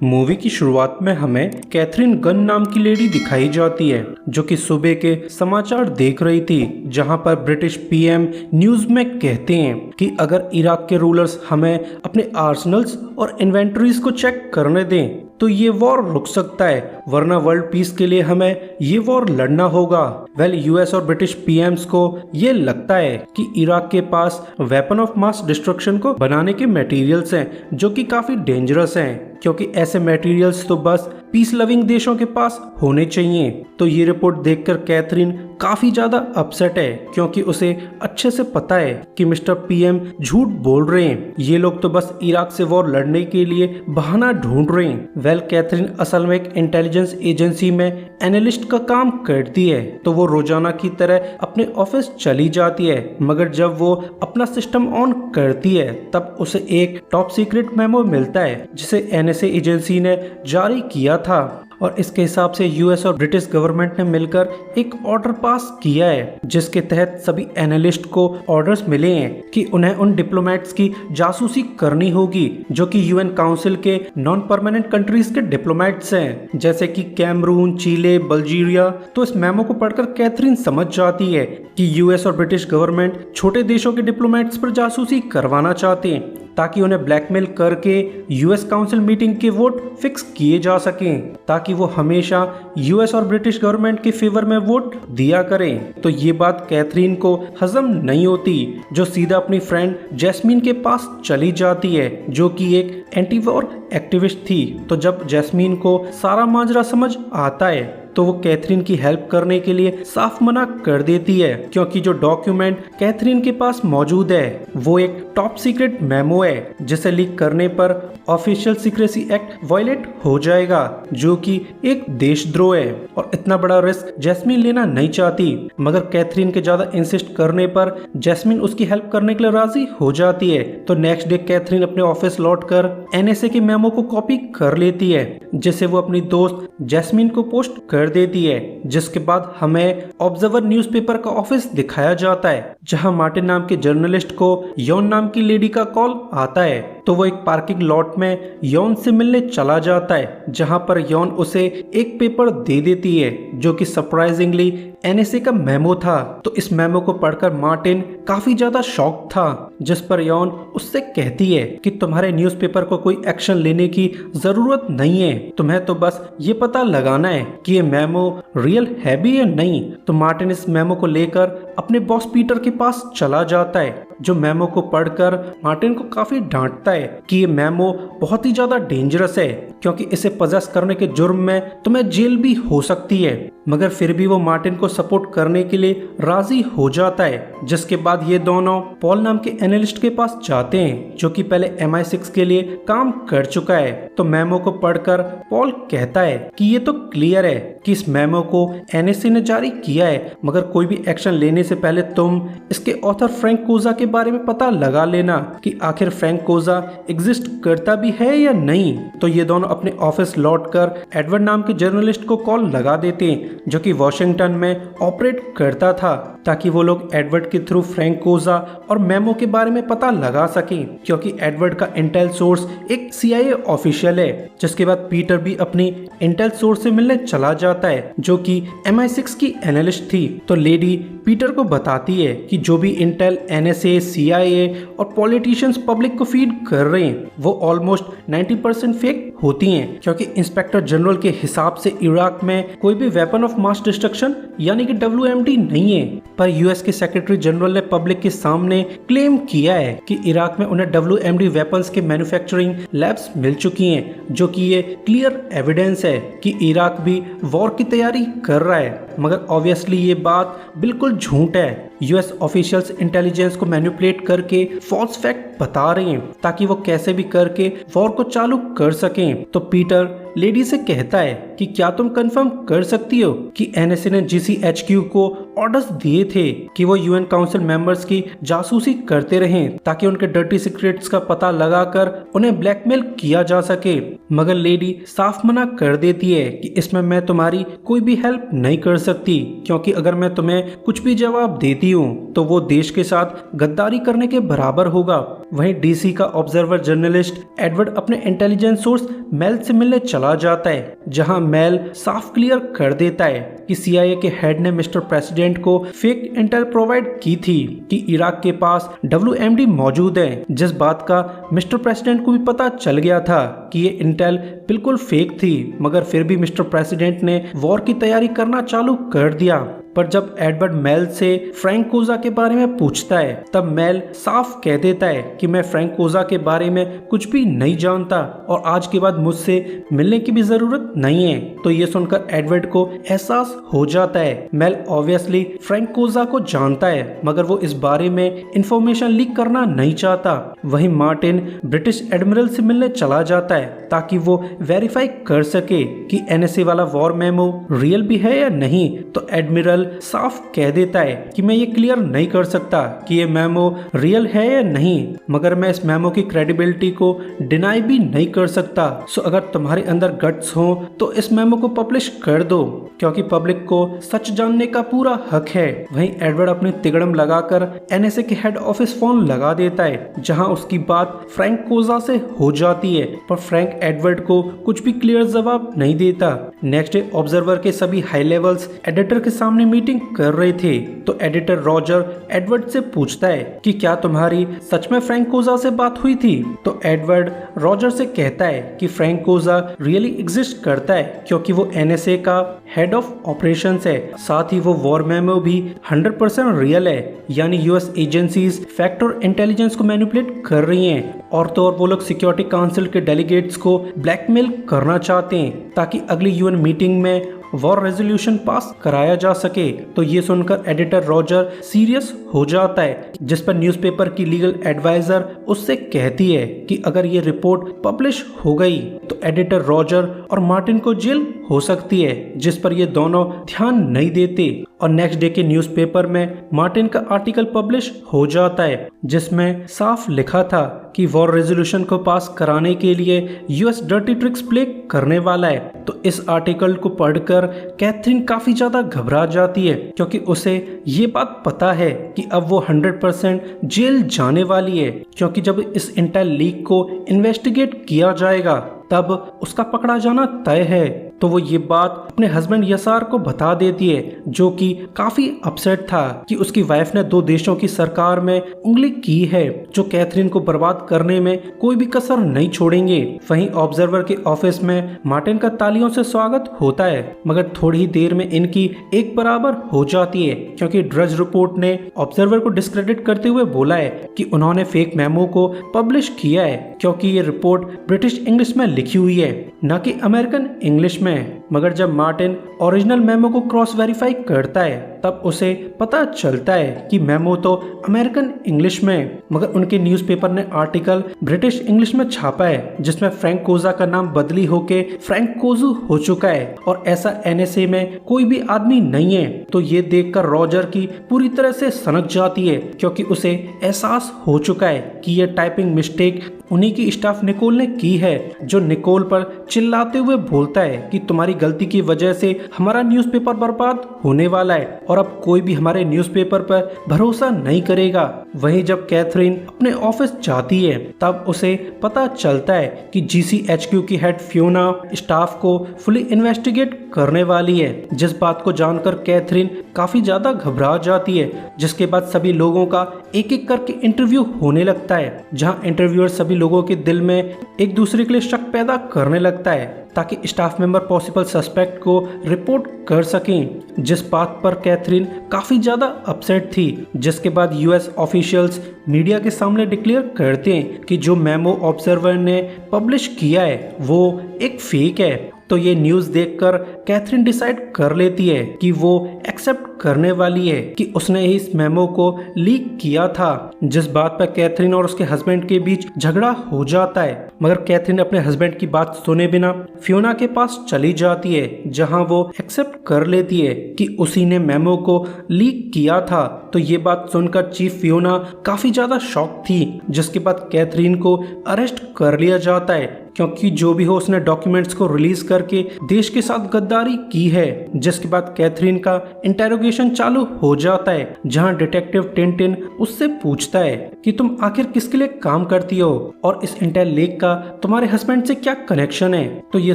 Movie की शुरुआत में हमें कैथरीन गन नाम की लेडी दिखाई जाती है जो कि सुबह के समाचार देख रही थी, जहां पर ब्रिटिश पीएम न्यूज में कहते हैं कि अगर इराक के रूलर्स हमें अपने आर्सनल्स और इन्वेंटरीज को चेक करने दें तो ये वॉर रुक सकता है, वरना वर्ल्ड पीस के लिए हमें ये वॉर लड़ना होगा। यूएस और ब्रिटिश पीएम्स को ये लगता है कि इराक के पास वेपन ऑफ मास डिस्ट्रक्शन को बनाने के मटेरियल्स हैं जो कि काफी डेंजरस हैं, क्योंकि ऐसे मटेरियल्स तो बस पीस लविंग देशों के पास होने चाहिए। तो ये रिपोर्ट देखकर कैथरीन काफी ज्यादा अपसेट है, क्योंकि उसे अच्छे से पता है कि मिस्टर पीएम झूठ बोल रहे हैं, ये लोग तो बस इराक से वॉर लड़ने के लिए बहाना ढूंढ रहे हैं। कैथरीन असल में एक इंटेलिजेंस एजेंसी में एनालिस्ट का काम करती है, तो वो रोजाना की तरह अपने ऑफिस चली जाती है, मगर जब वो अपना सिस्टम ऑन करती है तब उसे एक टॉप सीक्रेट मेमो मिलता है जिसे एनएसए एजेंसी ने जारी किया था, और इसके हिसाब से यूएस और ब्रिटिश गवर्नमेंट ने मिलकर एक ऑर्डर पास किया है जिसके तहत सभी एनालिस्ट को ऑर्डर्स मिले हैं कि उन्हें उन डिप्लोमेट्स की जासूसी करनी होगी जो कि यूएन काउंसिल के नॉन परमानेंट कंट्रीज के डिप्लोमेट्स हैं, जैसे कि कैमरून, चिले, बल्गेरिया। तो इस मेमो को पढ़कर कैथरीन समझ जाती है कि यूएस और ब्रिटिश गवर्नमेंट छोटे देशों के डिप्लोमेट्स पर जासूसी करवाना चाहते हैं ताकि उन्हें ब्लैकमेल करके यूएस काउंसिल मीटिंग के वोट फिक्स किए जा सकें, ताकि वो हमेशा यूएस और ब्रिटिश गवर्नमेंट के फेवर में वोट दिया करें। तो ये बात कैथरीन को हजम नहीं होती, जो सीधा अपनी फ्रेंड जैस्मीन के पास चली जाती है जो कि एक एंटी वॉर एक्टिविस्ट थी। तो जब जैस्मीन को सारा माजरा समझ आता है तो वो कैथरीन की हेल्प करने के लिए साफ मना कर देती है, क्योंकि जो डॉक्यूमेंट कैथरीन के पास मौजूद है वो एक टॉप सीक्रेट मेमो है जिसे लीक करने पर ऑफिशियल सीक्रेसी एक्ट वायलेट हो जाएगा, जो कि एक देशद्रोह है। और इतना बड़ा रिस्क जैस्मीन लेना नहीं चाहती, मगर कैथरीन के ज्यादा इंसिस्ट करने पर जैस्मीन उसकी हेल्प करने के लिए राजी हो जाती है। तो नेक्स्ट डे कैथरीन अपने ऑफिस लौटकर एनएसए के मेमो को कॉपी कर लेती है, जिसे वो अपनी दोस्त जैस्मीन को पोस्ट कर देती है। जिसके बाद हमें ऑब्जर्वर न्यूज़पेपर का ऑफिस दिखाया जाता है, जहां मार्टिन नाम के जर्नलिस्ट को यौन नाम की लेडी का कॉल आता है। तो वो एक पार्किंग लॉट में यौन से मिलने चला जाता है, जहां पर यौन उसे एक पेपर दे देती है जो कि सरप्राइजिंगली एनएसए का मेमो था। तो इस मेमो को पढ़कर मार्टिन काफी ज्यादा शॉक था, जिस पर यौन उससे कहती है कि तुम्हारे न्यूज़पेपर को कोई एक्शन लेने की जरूरत नहीं है, तुम्हें तो बस ये पता लगाना है कि ये मेमो रियल है भी या नहीं। तो मार्टिन इस मेमो को लेकर अपने बॉस पीटर के पास चला जाता है, जो मेमो को पढ़कर मार्टिन को काफी डांटता है कि ये मेमो बहुत ही ज्यादा डेंजरस है, क्योंकि इसे पजेस करने के जुर्म में तुम्हें जेल भी हो सकती है। मगर फिर भी वो मार्टिन को सपोर्ट करने के लिए राजी हो जाता है। जिसके बाद ये दोनों पॉल नाम के एनालिस्ट के पास जाते हैं, जो कि पहले MI6 के लिए काम कर चुका है। तो मेमो को पढ़कर पॉल कहता है कि ये तो क्लियर है कि इस मेमो को एनएसए ने जारी किया है, मगर कोई भी एक्शन लेने से पहले तुम इसके ऑथर फ्रैंक कोजा के बारे में पता लगा लेना कि आखिर फ्रैंक कोजा एग्जिस्ट करता भी है या नहीं। तो ये दोनों अपने ऑफिस लौटकर एडवर्ड नाम के जर्नलिस्ट को कॉल लगा देते हैं, जो कि वॉशिंगटन में ऑपरेट करता था, ताकि वो लोग एडवर्ड के थ्रू फ्रैंक कोजा और मेमो के बारे में पता लगा सकें, क्योंकि एडवर्ड का इंटेल सोर्स एक CIA ऑफिशियल है। जिसके बाद पीटर भी अपनी इंटेल सोर्स से मिलने चला जाता है, जो कि MI6 की एनालिस्ट थी। तो लेडी पीटर को बताती है कि जो भी इंटेल NSA, CIA और पॉलिटिशियंस पब्लिक को फीड कर रहे हैं वो ऑलमोस्ट 90% फेक होती हैं, क्योंकि इंस्पेक्टर जनरल के हिसाब से इराक में कोई भी वेपन ऑफ मास डिस्ट्रक्शन यानी कि WMD नहीं है। पर यूएस के सेक्रेटरी जनरल ने पब्लिक के सामने क्लेम किया है कि इराक में उन्हें WMD वेपन्स के मैन्युफैक्चरिंग लैब्स मिल चुकी हैं, जो कि ये क्लियर एविडेंस है कि इराक भी वॉर की तैयारी कर रहा है। मगर ऑब्वियसली ये बात बिल्कुल झूठ है। यूएस ऑफिशियल्स इंटेलिजेंस को मैनिपुलेट करके फॉल्स फैक्ट बता रहे हैं, ताकि वो कैसे भी करके वॉर को चालू कर सकें। तो पीटर लेडी से कहता है कि क्या तुम कंफर्म कर सकती हो कि एनएसए ने जीसीएचक्यू को ऑर्डर्स दिए थे कि वो यूएन काउंसिल मेंबर्स की जासूसी करते रहें ताकि उनके डर्टी सीक्रेट्स का पता लगाकर उन्हें ब्लैकमेल किया जा सके। मगर लेडी साफ मना कर देती है कि इसमें मैं तुम्हारी कोई भी हेल्प नहीं कर सकती, क्योंकि अगर मैं तुम्हें कुछ भी जवाब देती हूँ तो वो देश के साथ गद्दारी करने के बराबर होगा। वहीं डीसी का ऑब्जर्वर जर्नलिस्ट एडवर्ड अपने इंटेलिजेंस सोर्स मेल से मिलने चला जाता है, जहां मेल साफ क्लियर कर देता है कि सीआईए के हेड ने मिस्टर प्रेसिडेंट को फेक इंटेल प्रोवाइड की थी कि इराक के पास WMD मौजूद है, जिस बात का मिस्टर प्रेसिडेंट को भी पता चल गया था कि ये इंटेल बिल्कुल फेक थी। मगर फिर भी मिस्टर प्रेसिडेंट ने वॉर की तैयारी करना चालू कर दिया। पर जब एडवर्ड मेल से फ्रैंक कोजा के बारे में पूछता है तब मेल साफ कह देता है कि मैं फ्रैंक कोजा के बारे में कुछ भी नहीं जानता और आज के बाद मुझसे मिलने की भी जरूरत नहीं है। तो ये सुनकर एडवर्ड को एहसास हो जाता है मेल ऑब्वियसली फ्रैंक कोजा को जानता है, मगर वो इस बारे में इंफॉर्मेशन लीक करना नहीं चाहता। वहीं मार्टिन ब्रिटिश एडमिरल से मिलने चला जाता है ताकि वो वेरीफाई कर सके कि एनएसए वाला वॉर मेमो रियल भी है या नहीं। तो एडमिरल साफ कह देता है कि मैं ये क्लियर नहीं कर सकता कि ये मेमो रियल है या नहीं, मगर मैं इस मेमो की क्रेडिबिलिटी को डिनाई भी नहीं कर सकता। सो अगर तुम्हारे अंदर गट्स हो तो इस मेमो को पब्लिश कर दो, क्योंकि पब्लिक को सच जानने का पूरा हक है। वहीं एडवर्ड अपनी तिगड़म लगाकर एनएसए के हेड ऑफिस फोन लगा देता है, जहां उसकी बात फ्रैंक कोजा से हो जाती है, पर फ्रैंक एडवर्ड को कुछ भी क्लियर जवाब नहीं देता। नेक्स्ट डे ऑब्जर्वर के सभी हाई लेवल्स एडिटर के सामने मीटिंग कर रहे थे, तो एडिटर रॉजर एडवर्ड से पूछता है कि क्या तुम्हारी सच में फ्रैंक कोजा से बात हुई थी। तो एडवर्ड रॉजर से कहता है कि फ्रैंक कोजा रियली एग्जिस्ट करता है, क्योंकि वो एनएसए का हेड ऑफ ऑपरेशंस है। साथ ही वो वॉर मेमो भी 100% रियल है, यानी यूएस एजेंसीज फैक्ट और इंटेलिजेंस को मैनिपुलेट कर रही हैं, और तो और वो लोग सिक्योरिटी काउंसिल के डेलीगेट्स को ब्लैकमेल करना चाहते हैं ताकि अगली यूएन मीटिंग में वॉर रेजोल्यूशन पास कराया जा सके। तो ये सुनकर एडिटर रॉजर सीरियस हो जाता है, जिस पर न्यूज़पेपर की लीगल एडवाइजर उससे कहती है कि अगर ये रिपोर्ट पब्लिश हो गई तो एडिटर रॉजर और मार्टिन को जेल हो सकती है, जिस पर ये दोनों ध्यान नहीं देते। और नेक्स्ट डे के न्यूज़पेपर में मार्टिन का आर्टिकल पब्लिश हो जाता है, जिसमें साफ लिखा था कि वॉर रेजोल्यूशन को पास कराने के लिए यूएस डर्टी ट्रिक्स प्ले करने वाला है। तो इस आर्टिकल को पढ़कर कैथरीन काफी ज्यादा घबरा जाती है, क्योंकि उसे ये बात पता है कि अब वो 100% जेल जाने वाली है, क्योंकि जब इस इंटेल लीक को इन्वेस्टिगेट किया जाएगा तब उसका पकड़ा जाना तय है। तो वो ये बात अपने हस्बैंड यसार को बता देती है, जो कि काफी अपसेट था कि उसकी वाइफ ने 2 देशों की सरकार में उंगली की है, जो कैथरीन को बर्बाद करने में कोई भी कसर नहीं छोड़ेंगे। वहीं ऑब्जर्वर के ऑफिस में मार्टिन का तालियों से स्वागत होता है, मगर थोड़ी ही देर में इनकी एक बराबर हो जाती है, क्योंकि ड्रज रिपोर्ट ने ऑब्जर्वर को डिस्क्रेडिट करते हुए बोला है कि उन्होंने फेक मेमो को पब्लिश किया है, क्योंकि ये रिपोर्ट ब्रिटिश इंग्लिश में लिखी हुई है, न कि अमेरिकन इंग्लिश में। मगर जब मार्टिन ओरिजिनल मेमो को क्रॉस वेरीफाई करता है तब उसे पता चलता है कि मेमो तो अमेरिकन इंग्लिश में, मगर उनके न्यूज़पेपर ने आर्टिकल ब्रिटिश इंग्लिश में छापा है, जिसमें फ्रैंक कोजा का नाम बदली होके फ्रैंक कोजू हो चुका है, और ऐसा एनएसए में कोई भी आदमी नहीं है। तो ये देखकर रॉजर की पूरी तरह से सनक जाती है, क्योंकि उसे एहसास हो चुका है कि ये टाइपिंग मिस्टेक उन्हीं की स्टाफ निकोल ने की है, जो निकोल पर चिल्लाते हुए बोलता है कि तुम्हारी गलती की वजह से हमारा न्यूज़पेपर बर्बाद होने वाला है और अब कोई भी हमारे न्यूज़पेपर पर भरोसा नहीं करेगा। वहीं जब कैथरीन अपने ऑफिस जाती है तब उसे पता चलता है कि जीसीएचक्यू की हेड फियोना स्टाफ को फुली इन्वेस्टिगेट करने वाली है, जिस बात को जानकर कैथरीन काफी ज्यादा घबरा जाती है। जिसके बाद सभी लोगों का एक एक करके इंटरव्यू होने लगता है, जहां इंटरव्यूअर सभी लोगों के दिल में एक दूसरे के लिए शक पैदा करने लगता है ताकि स्टाफ मेंबर पॉसिबल सस्पेक्ट को रिपोर्ट कर सकें, जिस बात पर कैथरीन काफी ज्यादा अपसेट थी। जिसके बाद यूएस ऑफिशियल्स मीडिया के सामने डिक्लेयर करते हैं कि जो मेमो ऑब्जर्वर ने पब्लिश किया है वो एक फेक है तो ये न्यूज़ देखकर कैथरीन डिसाइड कर लेती है कि वो एक्सेप्ट करने वाली है कि उसने ही इस मेमो को लीक किया था, जिस बात पर कैथरीन और उसके हस्बैंड के बीच झगड़ा हो जाता है। मगर कैथरीन अपने हस्बैंड की बात सुने बिना फियोना के पास चली जाती है, जहां वो एक्सेप्ट कर लेती है कि उसी ने मेमो को लीक किया था। तो ये बात सुनकर चीफ फियोना काफी ज्यादा शॉक थी, जिसके बाद कैथरीन को अरेस्ट कर लिया जाता है, क्योंकि जो भी हो उसने डॉक्यूमेंट्स को रिलीज करके देश के साथ गद्दारी की है। जिसके बाद कैथरीन का इंटेरोगेशन चालू हो जाता है, जहां डिटेक्टिव टिंटिन उससे पूछता है कि तुम आखिर किसके लिए काम करती हो और इस इंटेल लीक का तुम्हारे हस्बैंड से क्या कनेक्शन है। तो ये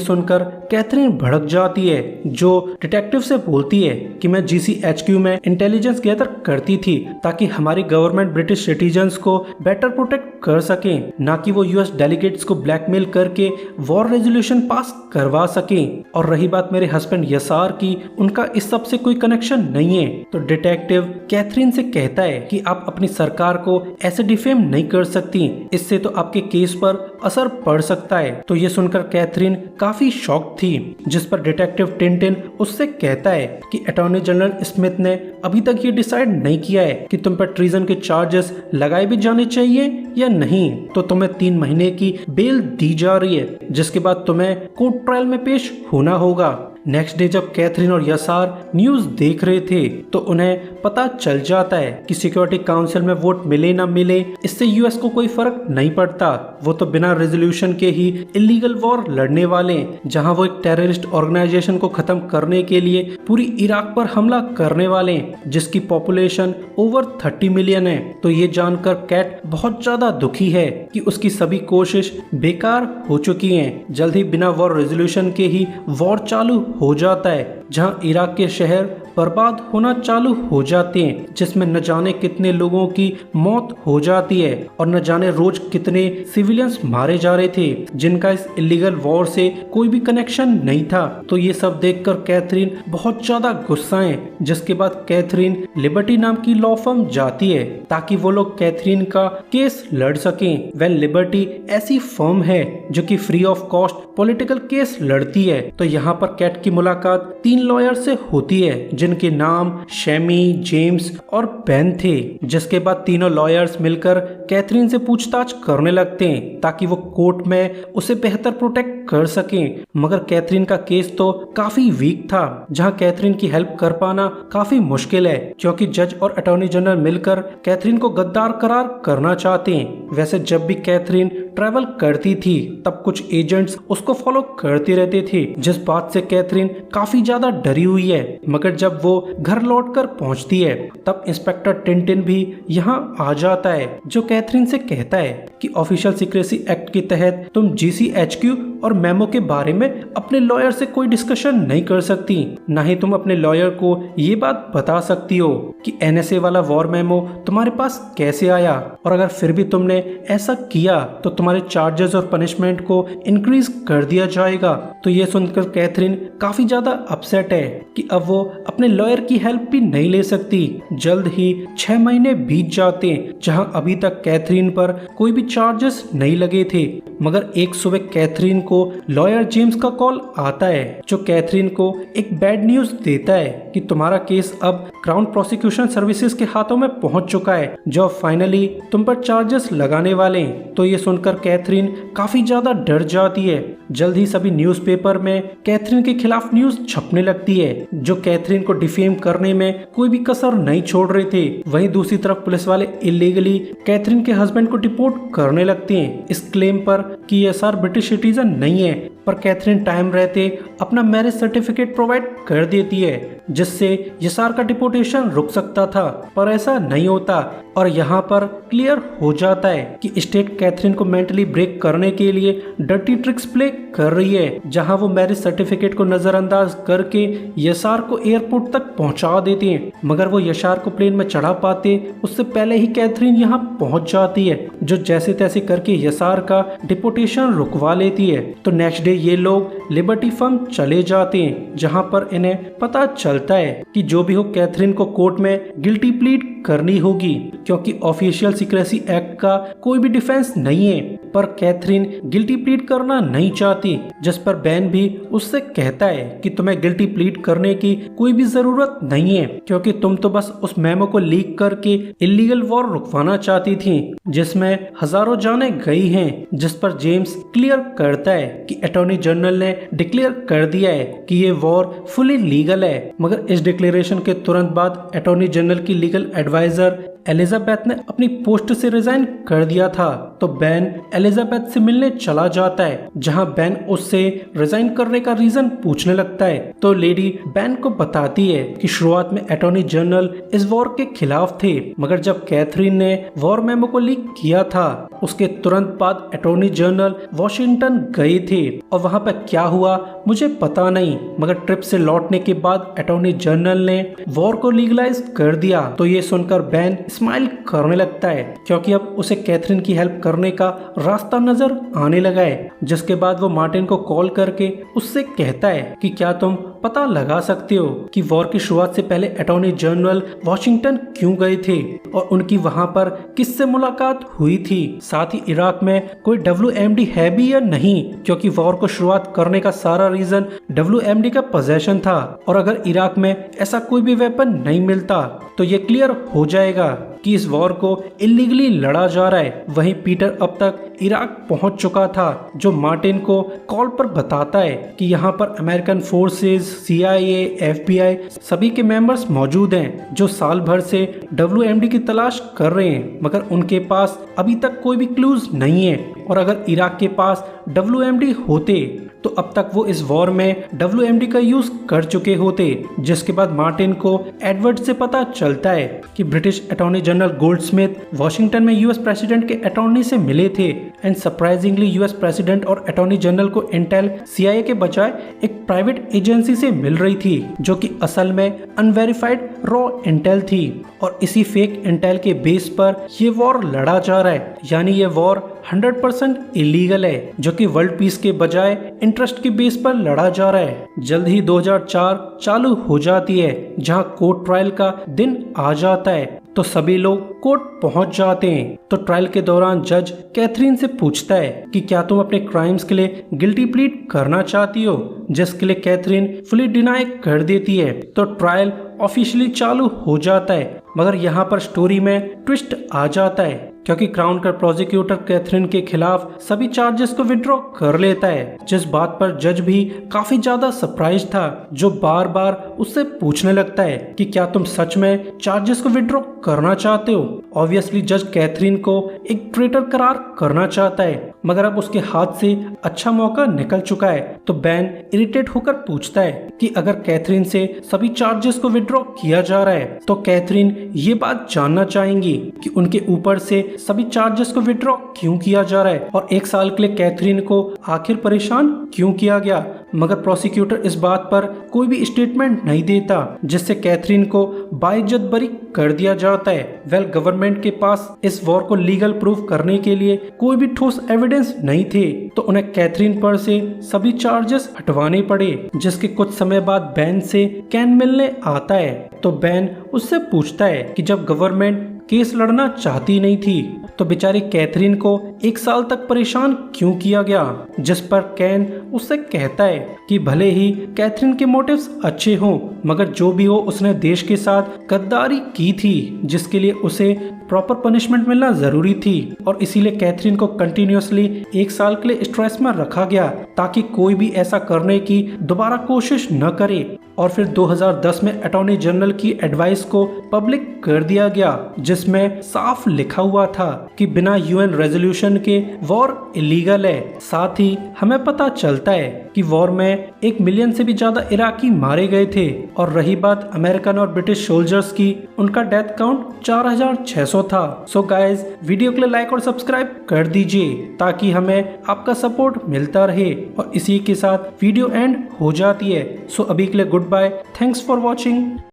सुनकर कैथरीन भड़क जाती है, जो डिटेक्टिव से बोलती है कि मैं GCHQ में इंटेलिजेंस गैदर करती थी ताकि हमारी गवर्नमेंट ब्रिटिश सिटीजन्स को बेटर प्रोटेक्ट कर सके, ना कि वो US डेलीगेट्स को ब्लैकमेल करके वॉर रेजोल्यूशन पास करवा सके। और रही बात मेरे हस्बैंड यसार की, उनका इस सब से कोई कनेक्शन नहीं है। तो डिटेक्टिव कैथरीन से कहता है कि आप अपनी सरकार को ऐसे डिफेम नहीं कर सकती, इससे तो आपके केस पर असर पड़ सकता है। तो ये सुनकर कैथरीन काफी शॉक थी, जिस पर डिटेक्टिव टिंटिन उससे कहता है कि अटॉर्नी जनरल स्मिथ ने अभी तक ये डिसाइड नहीं किया है कि तुम पर ट्रीजन के चार्जेस लगाए भी जाने चाहिए या नहीं। तो तुम्हें 3 महीने की बेल दी जा रही है, जिसके बाद तुम्हें कोर्ट ट्रायल में पेश होना होगा। नेक्स्ट डे जब कैथरीन और यसार न्यूज देख रहे थे तो उन्हें पता चल जाता है कि सिक्योरिटी काउंसिल में वोट मिले ना मिले इससे US को कोई फर्क नहीं पड़ता, वो तो बिना रेजोल्यूशन के ही इलीगल वॉर लड़ने वाले, जहां वो एक टेररिस्ट ऑर्गेनाइजेशन को खत्म करने के लिए पूरी इराक पर हमला करने वाले, जिसकी पॉपुलेशन ओवर 30 मिलियन है। तो ये जानकर कैट बहुत ज्यादा दुखी है कि उसकी सभी कोशिश बेकार हो चुकी हैं। जल्द ही बिना वॉर रेजोल्यूशन के ही वॉर चालू हो जाता है, जहां इराक के शहर बर्बाद होना चालू हो जाते हैं, जिसमें न जाने कितने लोगों की मौत हो जाती है और न जाने रोज कितने सिविलियंस मारे जा रहे थे, जिनका इस इलीगल वॉर से कोई भी कनेक्शन नहीं था। तो ये सब देखकर कैथरीन बहुत ज्यादा गुस्सा है, जिसके बाद कैथरीन लिबर्टी नाम की लॉ फर्म जाती है ताकि वो लोग कैथरीन का केस लड़ सकें। वेल लिबर्टी ऐसी फर्म है जो कि free of cost political case लड़ती है। तो यहाँ पर कैट की मुलाकात 3 लॉयर से होती है, जिनके नाम शेमी, जेम्स और बेन थे। जिसके बाद तीनों लॉयर्स मिलकर कैथरीन से पूछताछ करने लगते हैं ताकि वो कोर्ट में उसे बेहतर प्रोटेक्ट कर सकें। मगर कैथरीन का केस तो काफी वीक था, जहां कैथरीन की हेल्प कर पाना काफी मुश्किल है, क्योंकि जज और अटॉर्नी जनरल मिलकर कैथरीन को गद्दार करार करना चाहते हैं। वैसे जब भी कैथरीन ट्रैवल करती थी तब कुछ एजेंट्स उसको फॉलो करते रहते थे, जिस बात से कैथरीन काफी ज्यादा डरी हुई है। मगर जब वो घर लौटकर पहुंचती है तब इंस्पेक्टर टिंटिन भी यहाँ आ जाता है, जो कैथरीन से कहता है कि ऑफिशियल सीक्रेसी एक्ट के तहत तुम GCHQ और मेमो के बारे में अपने लॉयर से कोई डिस्कशन नहीं कर सकती, ना ही तुम अपने लॉयर को ये बात बता सकती हो कि NSA वाला वॉर मेमो तुम्हारे पास कैसे आया, और अगर फिर भी तुमने ऐसा किया तो तुम्हारे चार्जेस और पनिशमेंट को इंक्रीज कर दिया जाएगा। तो ये सुनकर कैथरीन काफी ज्यादा अपसेट है कि अब वो अपने लॉयर की हेल्प भी नहीं ले सकती। जल्द ही 6 महीने बीत जाते हैं, जहां अभी तक कैथरीन पर कोई भी चार्जेस नहीं लगे थे। मगर एक सुबह कैथरीन को लॉयर जेम्स का कॉल आता है, जो कैथरीन को एक बैड न्यूज देता है कि तुम्हारा केस अब क्राउन प्रोसिक्यूशन सर्विसेज के हाथों में पहुंच चुका है, जो फाइनली तुम पर चार्जेस लगाने वाले। तो ये सुनकर कैथरीन काफी ज्यादा डर जाती है। जल्द ही सभी न्यूज़पेपर में कैथरीन के खिलाफ न्यूज छपने लगती है, जो कैथरीन को डिफेम करने में कोई भी कसर नहीं छोड़ रहे थे। वहीं दूसरी तरफ पुलिस वाले इलीगली कैथरीन के हस्बैंड को डिपोर्ट करने लगते हैं इस क्लेम पर कि यसार ब्रिटिश सिटीजन नहीं है, पर कैथरीन टाइम रहते अपना मैरिज सर्टिफिकेट प्रोवाइड कर देती है, जिससे यसार का डिपोर्टेशन रुक सकता था, पर ऐसा नहीं होता। और यहाँ पर क्लियर हो जाता है कि स्टेट कैथरीन को मेंटली ब्रेक करने के लिए डर्टी ट्रिक्स प्ले कर रही है, जहाँ वो मैरिज सर्टिफिकेट को नजरअंदाज करके यसार को एयरपोर्ट तक पहुँचा देते हैं। मगर वो यसार को प्लेन में चढ़ा पाते उससे पहले ही कैथरीन यहाँ पहुँच जाती है, जो जैसे तैसे करके यसार का डिपोर्टेशन रुकवा लेती है। तो नेक्स्ट डे ये लोग लिबर्टी फर्म चले जाते हैं, जहां पर इन्हें पता चलता है कि जो भी हो कैथरीन को कोर्ट में गिल्टी प्लीड करनी होगी, क्योंकि ऑफिशियल सीक्रेसी एक्ट का कोई भी डिफेंस नहीं है। पर कैथरीन गिल्टी प्लीड करना नहीं चाहती, जिस पर बेन भी उससे कहता है कि तुम्हें गिल्टी प्लीड करने की कोई भी जरूरत नहीं है, क्योंकि तुम तो बस उस मेमो को लीक करके इलीगल वॉर रुकवाना चाहती थी, जिसमें हजारों जानें गई हैं। जिस पर जेम्स क्लियर करता है कि अटॉर्नी जनरल ने डिक्लेयर कर दिया है कि ये वॉर फुली लीगल है। मगर इस डिक्लेरेशन के तुरंत बाद अटॉर्नी जनरल की लीगल एडवाइजर एलिजाबेथ ने अपनी पोस्ट से रिजाइन कर दिया था, तो बेन एलिजाबेथ से मिलने चला जाता है, जहां बेन उससे रिजाइन करने का रीजन पूछने लगता है। तो लेडी बेन को बताती है कि शुरुआत में अटॉर्नी जनरल इस वॉर के खिलाफ थे, मगर जब कैथरीन ने वॉर मेमो को लीक किया था, उसके तुरंत बाद अटॉर्नी जनरल वॉशिंगटन गए थे, और वहां पर क्या हुआ मुझे पता नहीं, मगर ट्रिप से लौटने के बाद अटॉर्नी जनरल ने वॉर को लीगलाइज कर दिया। तो ये सुनकर बेन स्माइल करने लगता है, क्योंकि अब उसे कैथरीन की हेल्प करने का रास्ता नजर आने लगा है। जिसके बाद वो मार्टिन को कॉल करके उससे कहता है कि क्या तुम पता लगा सकते हो कि वॉर की शुरुआत से पहले अटॉर्नी जनरल वॉशिंगटन क्यों गए थे और उनकी वहां पर किससे मुलाकात हुई थी। साथ ही इराक में कोई WMD है भी या नहीं, क्योंकि वॉर को शुरुआत करने का सारा रीजन WMD का पोजेशन था, और अगर इराक में ऐसा कोई भी वेपन नहीं मिलता तो ये क्लियर हो जाएगा कि इस वॉर को इलीगली लड़ा जा रहा है। वहीं पीटर अब तक इराक पहुंच चुका था, जो मार्टिन को कॉल पर बताता है कि यहाँ पर अमेरिकन फोर्सेस, CIA, FBI सभी के मेंबर्स मौजूद हैं, जो साल भर से WMD की तलाश कर रहे हैं, मगर उनके पास अभी तक कोई भी क्लूज नहीं है। और अगर इराक के पास WMD होते तो अब तक वो इस वॉर में WMD का यूज कर चुके होते। जिसके बाद मार्टिन को एडवर्ड से पता चलता है कि British attorney general Goldsmith Washington में US प्रेसिडेंट के अटॉर्नी से मिले थे, एंड सरप्राइजिंगली US प्रेसिडेंट और अटॉर्नी जनरल को इंटेल CIA के बजाय एक प्राइवेट एजेंसी से मिल रही थी, जो कि असल में अनवेरिफाइड रॉ इंटेल थी, और इसी फेक इंटेल के बेस पर ये वॉर लड़ा जा रहा है। यानी ये वॉर 100% इलीगल है, जो कि वर्ल्ड पीस के बजाय इंटरेस्ट के बेस पर लड़ा जा रहा है। जल्द ही 2004 चालू हो जाती है, जहां कोर्ट ट्रायल का दिन आ जाता है, तो सभी लोग कोर्ट पहुंच जाते हैं। तो ट्रायल के दौरान जज कैथरीन से पूछता है कि क्या तुम अपने क्राइम्स के लिए गिल्टी प्लीड करना चाहती हो, जिसके लिए कैथरीन फुली डिनाई कर देती है। तो ट्रायल ऑफिशियली चालू हो जाता है, मगर यहाँ पर स्टोरी में ट्विस्ट आ जाता है, क्योंकि क्राउन का प्रोसिक्यूटर कैथरीन के खिलाफ सभी चार्जेस को विड्रॉ कर लेता है, जिस बात पर जज भी काफी ज्यादा सरप्राइज था, जो बार बार उससे पूछने लगता है कि क्या तुम सच में चार्जेस को विड्रॉ करना चाहते हो। ऑब्वियसली जज कैथरीन को एक ट्रेटर करार करना चाहता है, मगर अब उसके हाथ से अच्छा मौका निकल चुका है। तो बेन इरिटेट होकर पूछता है कि अगर कैथरीन से सभी चार्जेस को विड्रॉ किया जा रहा है, तो कैथरीन ये बात जानना चाहेंगी कि उनके ऊपर से सभी चार्जेस को विड्रॉ क्यों किया जा रहा है, और 1 साल के लिए कैथरीन को आखिर परेशान क्यों किया गया। मगर प्रोसिक्यूटर इस बात पर कोई भी स्टेटमेंट नहीं देता, जिससे कैथरीन को बाइज्जत बरी कर दिया जाता है। वेल, गवर्नमेंट के पास इस वॉर को लीगल प्रूफ करने के लिए कोई भी ठोस एविडेंस नहीं थे, तो उन्हें कैथरीन पर से सभी चार्जेस हटवाने पड़े। जिसके कुछ समय बाद बेन से कैन मिलने आता है, तो बेन उससे पूछता है कि जब गवर्नमेंट केस लड़ना चाहती नहीं थी, तो बेचारी कैथरीन को 1 साल तक परेशान क्यों किया गया। जिस पर कैन उससे कहता है कि भले ही कैथरीन के मोटिव्स अच्छे हों, मगर जो भी हो उसने देश के साथ गद्दारी की थी, जिसके लिए उसे प्रॉपर पनिशमेंट मिलना जरूरी थी, और इसीलिए कैथरीन को कंटिन्यूअसली 1 साल के लिए स्ट्रेस में रखा गया, ताकि कोई भी ऐसा करने की दोबारा कोशिश न करे। और फिर 2010 में अटॉर्नी जनरल की एडवाइस को पब्लिक कर दिया गया, जिसमें साफ लिखा हुआ था कि बिना UN रेजोल्यूशन के वॉर इलीगल है। साथ ही हमें पता चलता है कि वॉर में 1 मिलियन से भी ज्यादा इराकी मारे गए थे, और रही बात अमेरिकन और ब्रिटिश सोल्जर्स की, उनका डेथ काउंट 4600 था। सो गाइज, वीडियो के लिए लाइक और सब्सक्राइब कर दीजिए, ताकि हमें आपका सपोर्ट मिलता रहे। और इसी के साथ वीडियो एंड हो जाती है। सो अभी के लिए goodbye, thanks for watching.